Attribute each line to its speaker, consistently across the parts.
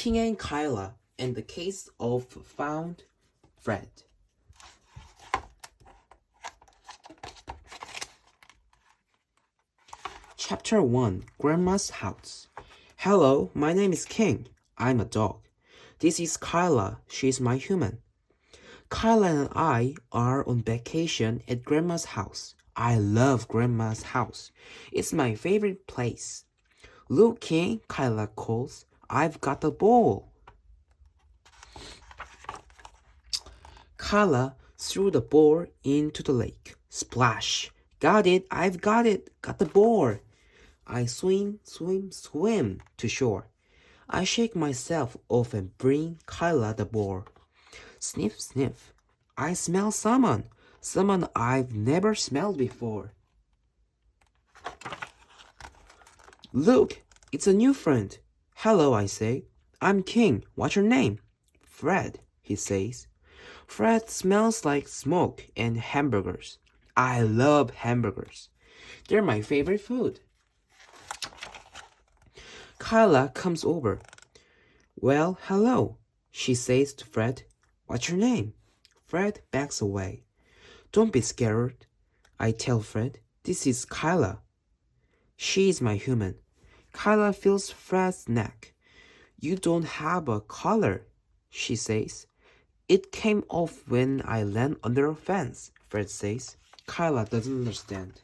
Speaker 1: Kng&Kayla and the Case of Found Fred. Chapter 1, Grandma's House. Hello, my name is King. I'm a dog. This is Kyla. She's my human. Kyla and I are on vacation at Grandma's house. I love Grandma's house. It's my favorite place. Look, King, Kyla calls. I've got a ball. Kyla threw the ball into the lake. Splash! Got it! I've got it! Got the ball! I swim to shore. I shake myself off and bring Kyla the ball. Sniff, sniff. I smell someone. Someone I've never smelled before. Look, it's a new friend. Hello, I say. I'm King. What's your name? Fred, he says. Fred smells like smoke and hamburgers. I love hamburgers. They're my favorite food. Kyla comes over. Well, hello, she says to Fred. What's your name? Fred backs away. Don't be scared, I tell Fred. This is Kyla. She's my human. Kyla feels Fred's neck. You don't have a collar, she says. It came off when I landed under a fence, Fred says. Kyla doesn't understand.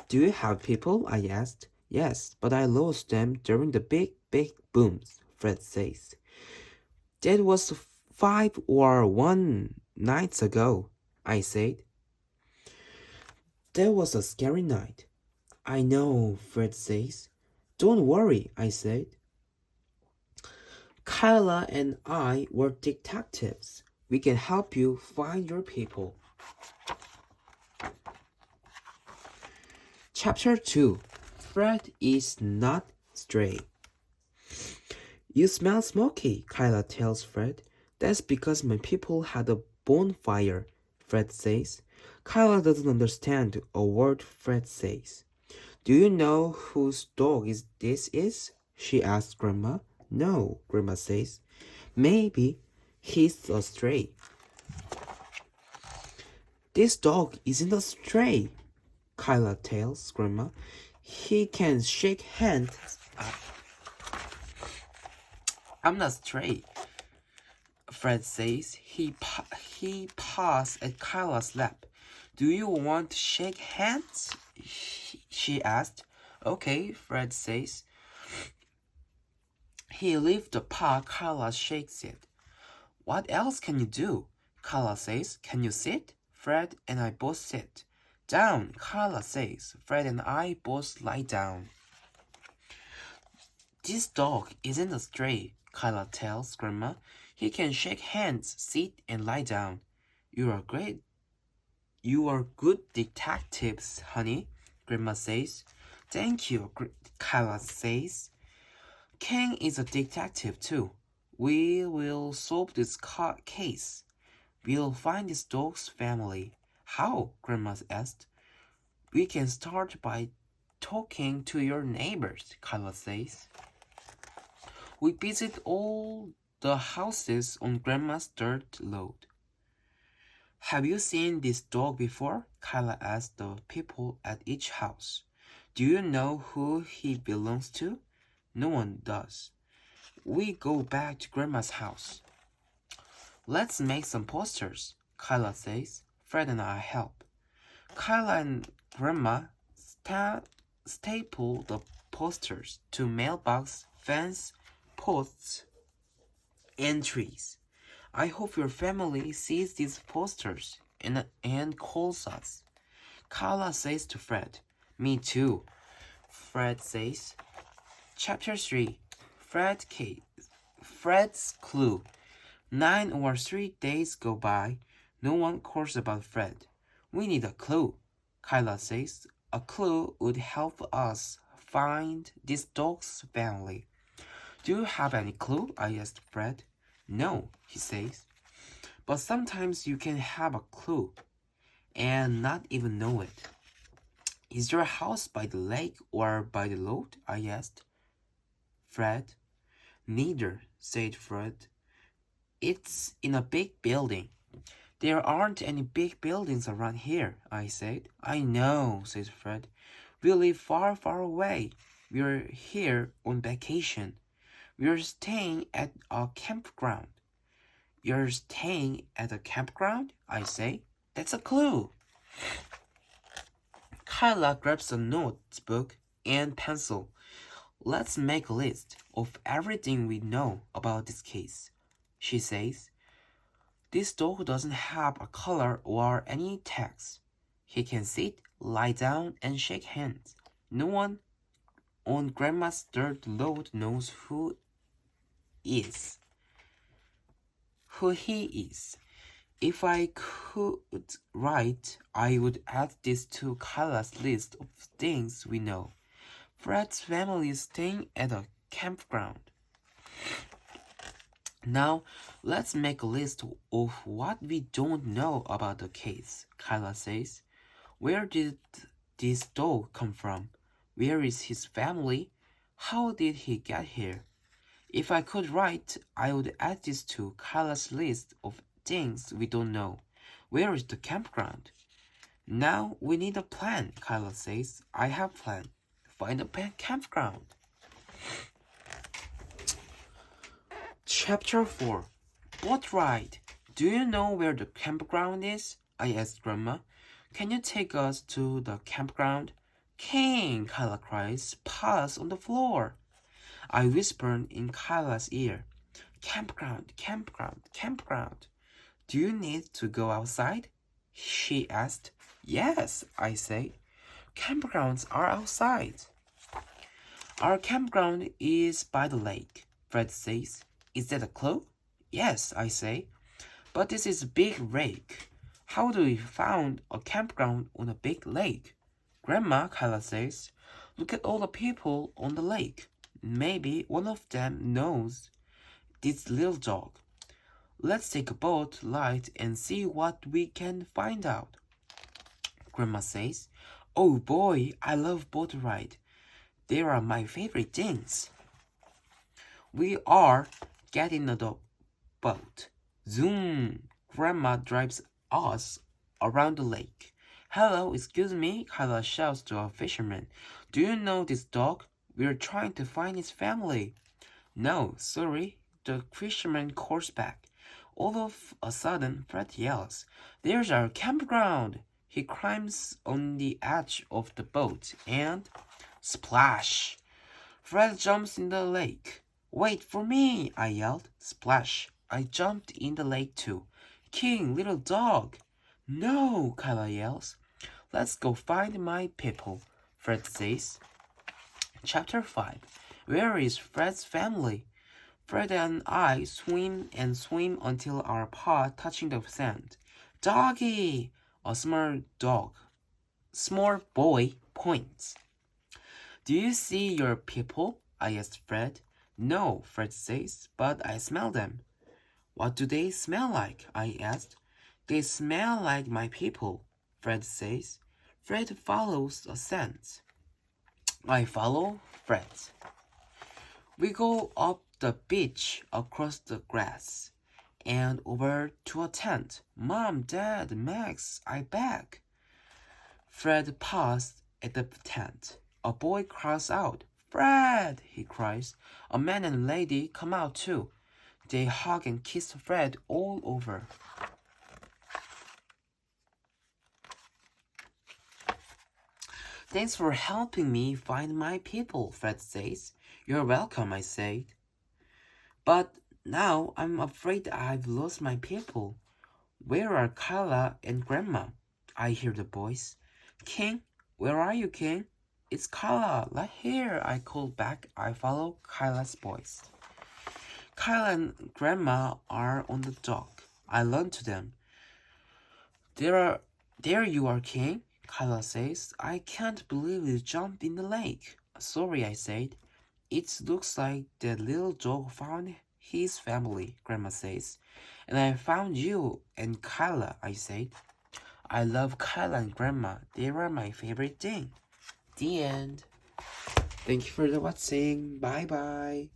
Speaker 1: Do you have people? I asked. Yes, but I lost them during the big booms, Fred says. That was 5 or 1 nights ago, I said. That was a scary night. I know, Fred says. Don't worry, I said. Kyla and I were detectives. We can help you find your people. Chapter 2. Fred is not stray. You smell smoky, Kyla tells Fred. That's because my people had a bonfire, Fred says. Kyla doesn't understand a word Fred says. Do you know whose dog this is? She asks Grandma. No, Grandma says. Maybe he's a stray. This dog isn't a stray, Kyla tells Grandma. He can shake hands. I'm not stray, Fred says. He paws at Kyla's lap. Do you want to shake hands? She asked. Okay, Fred says. He lifts the paw. Kyla shakes it. What else can you do? Kyla says. Can you sit? Fred and I both sit. Down, Kyla says. Fred and I both lie down. This dog isn't a stray, Kyla tells Grandma. He can shake hands, sit, and lie down. You are great. You are good detectives, honey, Grandma says. Thank you, Kyla says. King is a detective too. We will solve this case. We'll find this dog's family. How? Grandma asked. We can start by talking to your neighbors, Kyla says. We visit all the houses on Grandma's dirt road. Have you seen this dog before? Kyla asked the people at each house. Do you know who he belongs to? No one does. We go back to Grandma's house. Let's make some posters, Kyla says. Fred and I help. Kyla and Grandma staple the posters to mailbox, fence, posts, and trees. I hope your family sees these posters and calls us. Kyla says to Fred. Me too, Fred says. Chapter 3. Fred's Clue. 9 or 3 days go by. No one calls about Fred. We need a clue, Kyla says. A clue would help us find this dog's family. Do you have any clue? I asked Fred. No, he says. But sometimes you can have a clue and not even know it. Is your house by the lake or by the road? I asked Fred. Neither, said Fred. It's in a big building. There aren't any big buildings around here, I said. I know, said Fred. We live far, far away. We're here on vacation. We're staying at a campground. You're staying at a campground? I say. That's a clue. Kyla grabs a notebook and pencil. Let's make a list of everything we know about this case, she says. This dog doesn't have a color or any text. He can sit, lie down, and shake hands. No one on Grandma's third load knows who he is. If I could write, I would add this to Kyla's list of things we know. Fred's family is staying at a campground. Now, let's make a list of what we don't know about the case, Kyla says. Where did this dog come from? Where is his family? How did he get here? If I could write, I would add this to Kyla's list of things we don't know. Where is the campground? Now we need a plan, Kyla says. I have a plan. Find a campground. Chapter 4. Boat ride. Do you know where the campground is? I asked Grandma. Can you take us to the campground? King, Kyla cries. Paws on the floor. I whispered in Kyla's ear. Campground, campground, campground. Do you need to go outside? She asked. Yes, I said. Campgrounds are outside. Our campground is by the lake, Fred says. Is that a clue? Yes, I say. But this is a big lake. How do we find a campground on a big lake? Grandma, Kyla says. Look at all the people on the lake. Maybe one of them knows this little dog. Let's take a boat ride and see what we can find out. Grandma says. Oh boy, I love boat ride. They are my favorite things. We are getting the boat. Zoom! Grandma drives us around the lake. Hello, excuse me, Kyla shouts to a fisherman. Do you know this dog? We're trying to find his family. No, sorry, the fisherman calls back. All of a sudden, Fred yells, There's our campground! He climbs on the edge of the boat and... Splash! Fred jumps in the lake. Wait for me, I yelled. Splash! I jumped in the lake too. King, little dog! No, Kyla yells. Let's go find my people, Fred says. Chapter 5. Where is Fred's family? Fred and I swim and swim until our paw touching the sand. Doggy! A small boy points. Do you see your people? I asked Fred. No, Fred says, but I smell them. What do they smell like? I asked. They smell like my people, Fred says. Fred follows a scent. I follow Fred. We go up the beach across the grass and over to a tent. Mom, Dad, Max, I beg. Fred paused at the tent. A boy cries out, Fred! He cries. A man and a lady come out too. They hug and kiss Fred all over. Thanks for helping me find my people, Fred says. You're welcome, I said. But now I'm afraid I've lost my people. Where are Kyla and Grandma? I hear the voice. King, where are you, King? It's Kyla, right here, I call back. I follow Kyla's voice. Kyla and Grandma are on the dock. I run to them. There you are, King, Kyla says. I can't believe you jumped in the lake. Sorry, I said. It looks like that little dog found his family, Grandma says. And I found you and Kyla, I said. I love Kyla and Grandma. They are my favorite thing. The end. Thank you for watching. Bye bye.